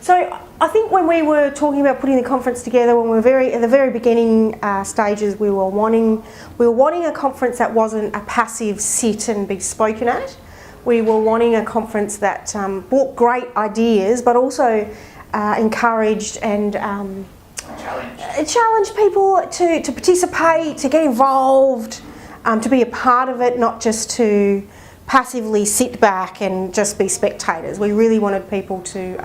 So I think when we were talking about putting the conference together, when we were at the very beginning stages, we were wanting a conference that wasn't a passive sit and be spoken at. We were wanting a conference that brought great ideas, but also encouraged and challenged people to participate, to get involved, to be a part of it, not just to passively sit back and just be spectators. We really wanted people to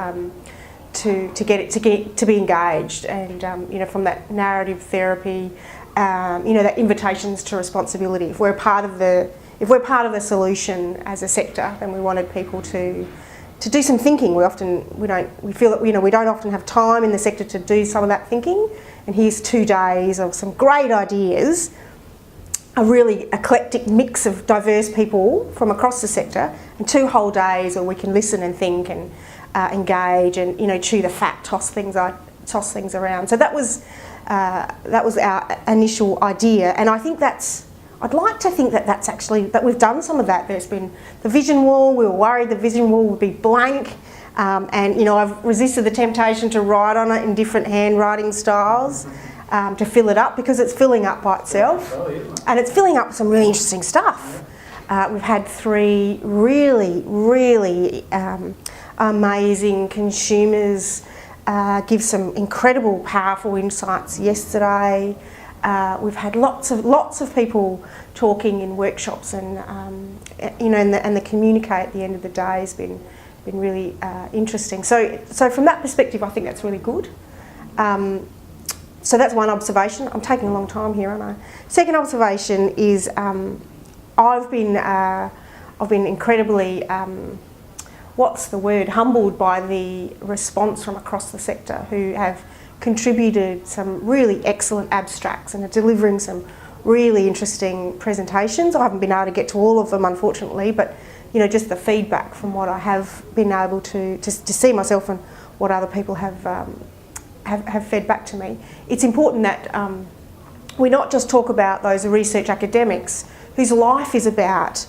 be engaged, and from that narrative therapy, that invitations to responsibility. If we're part of the solution as a sector, then we wanted people to do some thinking. We feel that we don't often have time in the sector to do some of that thinking, and here's 2 days of some great ideas, a really eclectic mix of diverse people from across the sector, and 2 whole days where we can listen and think and engage and chew the fat, toss things around. So that was our initial idea, and I'd like to think that we've done some of that. There's been the vision wall. We were worried the vision wall would be blank, and I've resisted the temptation to write on it in different handwriting styles to fill it up, because it's filling up by itself, and it's filling up with some really interesting stuff. We've had 3 really, really amazing consumers give some incredible, powerful insights yesterday. We've had lots of people talking in workshops, and and the communique at the end of the day has been really interesting. So from that perspective, I think that's really good. So that's one observation. I'm taking a long time here, aren't I? Second observation is I've been incredibly humbled by the response from across the sector, who have contributed some really excellent abstracts and are delivering some really interesting presentations. I haven't been able to get to all of them, unfortunately, but just the feedback from what I have been able to see myself and what other people have fed back to me. It's important that we not just talk about those research academics whose life is about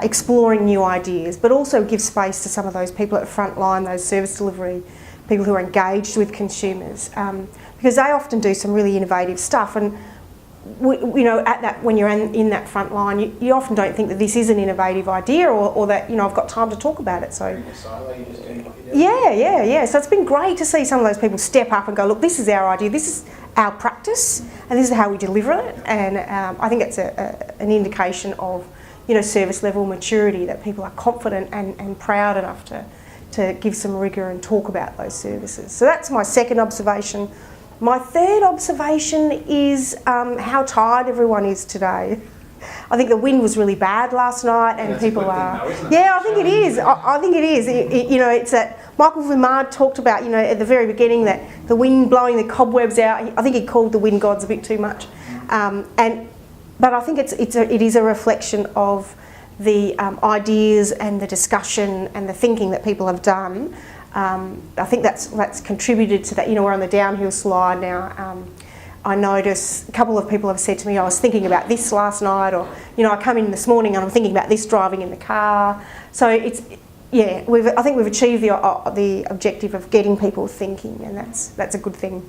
exploring new ideas, but also give space to some of those people at the front line, those service delivery people who are engaged with consumers, because they often do some really innovative stuff. And when you're in that front line, you often don't think that this is an innovative idea, or that I've got time to talk about it. So yeah. So it's been great to see some of those people step up and go, look, this is our idea, this is our practice, and this is how we deliver it. And I think it's an indication of service level maturity, that people are confident and proud enough to give some rigour and talk about those services. So that's my second observation. My third observation is how tired everyone is today. I think the wind was really bad last night, and people are... I think it is. I think it is. It's that Michael Vimard talked about, at the very beginning, that the wind blowing the cobwebs out. I think he called the wind gods a bit too much. But I think it is a reflection of the ideas and the discussion and the thinking that people have done. I think that's contributed to that. We're on the downhill slide now. I notice a couple of people have said to me, I was thinking about this last night, or I come in this morning and I'm thinking about this driving in the car. So I think we've achieved the objective of getting people thinking, and that's a good thing.